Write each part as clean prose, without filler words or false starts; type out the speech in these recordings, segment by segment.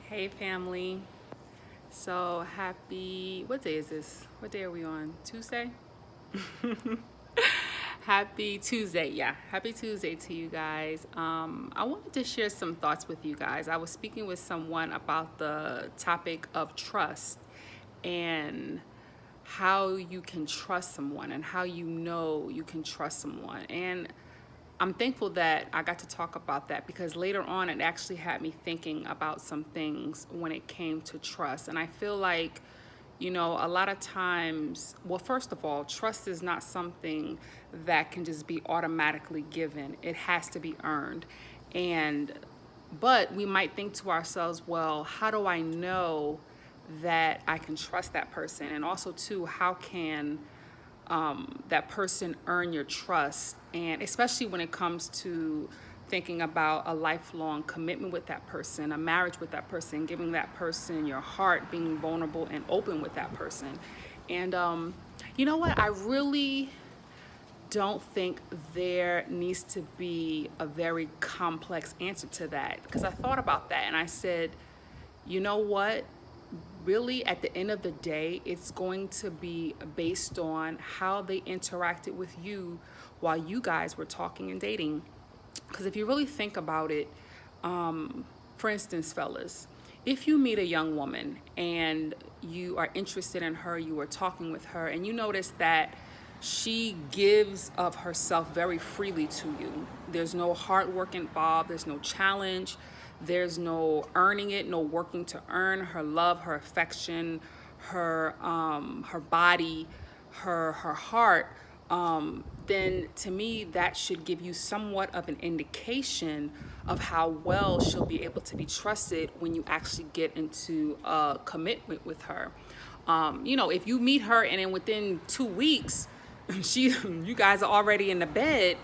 Hey family. So happy, what day is this? What day are we on? Tuesday? Happy Tuesday. Yeah, happy Tuesday to you guys. I wanted to share some thoughts with you guys. I was speaking with someone about the topic of trust and how you can trust someone and how you know you can trust someone. And I'm thankful that I got to talk about that because later on it actually had me thinking about some things when it came to trust. And I feel like, a lot of times, well, first of all, trust is not something that can just be automatically given, it has to be earned. And, but we might think to ourselves, well, how do I know that I can trust that person? And also, too, how can that person earn your trust? And especially when it comes to thinking about a lifelong commitment with that person, a marriage with that person, giving that person your heart, being vulnerable and open with that person. And you know what? I really don't think there needs to be a very complex answer to that because I thought about that and I said, you know what? Really, at the end of the day, it's going to be based on how they interacted with you while you guys were talking and dating. Because if you really think about it, for instance, fellas, if you meet a young woman and you are interested in her, you are talking with her, and you notice that she gives of herself very freely to you. There's no hard work involved, there's no challenge, there's no earning it, no working to earn her love, her affection, her body, her heart. Then to me that should give you somewhat of an indication of how well she'll be able to be trusted when you actually get into a commitment with her. If you meet her and then within 2 weeks you guys are already in the bed,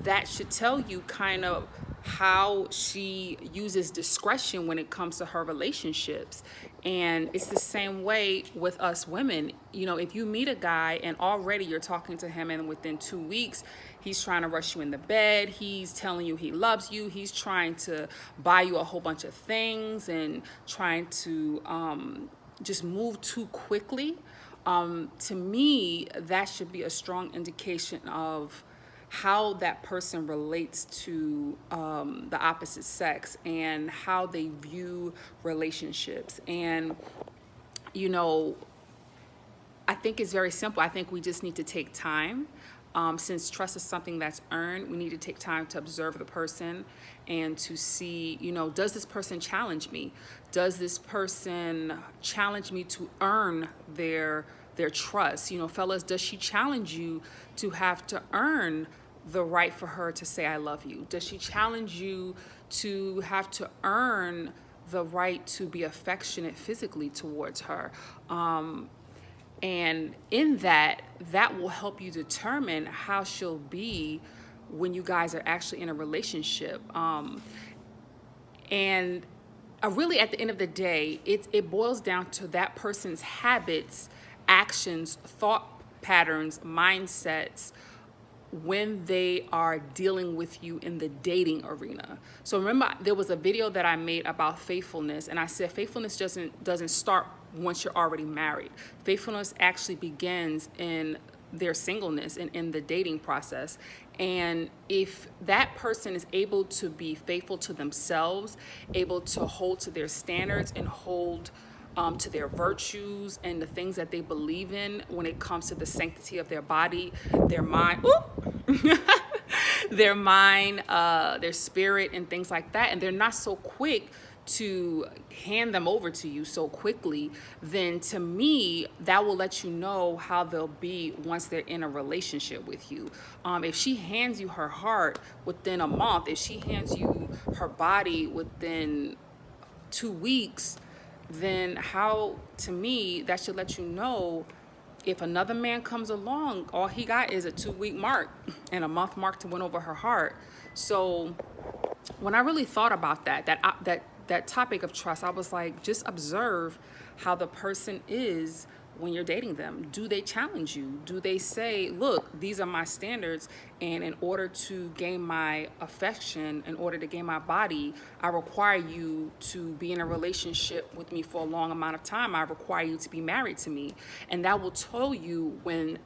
that should tell you kind of how she uses discretion when it comes to her relationships. And it's the same way with us women. If you meet a guy and already you're talking to him and within 2 weeks he's trying to rush you in the bed, he's telling you he loves you, he's trying to buy you a whole bunch of things and trying to just move too quickly, to me that should be a strong indication of how that person relates to the opposite sex and how they view relationships. And, I think it's very simple. I think we just need to take time. Since trust is something that's earned, we need to take time to observe the person and to see, does this person challenge me? Does this person challenge me to earn their trust? Fellas, does she challenge you to have to earn the right for her to say I love you? Does she challenge you to have to earn the right to be affectionate physically towards her? And in that will help you determine how she'll be when you guys are actually in a relationship. And really, at the end of the day, it boils down to that person's habits, actions, thought patterns, mindsets when they are dealing with you in the dating arena. So remember, there was a video that I made about faithfulness, and I said faithfulness doesn't start once you're already married. Faithfulness actually begins in their singleness and in the dating process. And if that person is able to be faithful to themselves, able to hold to their standards and hold to their virtues and the things that they believe in when it comes to the sanctity of their body, their mind, their mind, their spirit, and things like that, and they're not so quick to hand them over to you so quickly, then to me, that will let you know how they'll be once they're in a relationship with you. If she hands you her heart within a month, if she hands you her body within 2 weeks, then to me, that should let you know if another man comes along, all he got is a 2-week mark and a month mark to win over her heart. So when I really thought about that that topic of trust, I was like, just observe how the person is when you're dating them. Do they challenge you? Do they say, look, these are my standards, and in order to gain my affection, in order to gain my body, I require you to be in a relationship with me for a long amount of time. I require you to be married to me. And that will tell you when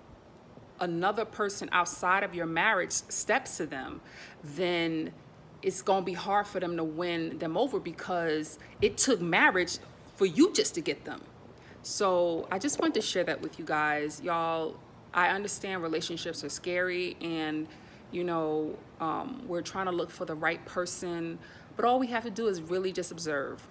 another person outside of your marriage steps to them, then it's going to be hard for them to win them over, because it took marriage for you just to get them. So I just wanted to share that with you guys. Y'all, I understand relationships are scary, and we're trying to look for the right person, but all we have to do is really just observe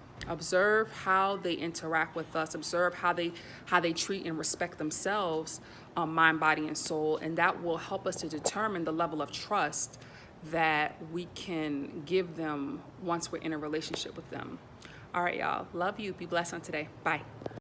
how they interact with us, observe how they treat and respect themselves, mind, body, and soul, and that will help us to determine the level of trust that we can give them once we're in a relationship with them. All right, y'all. Love you. Be blessed on today. Bye.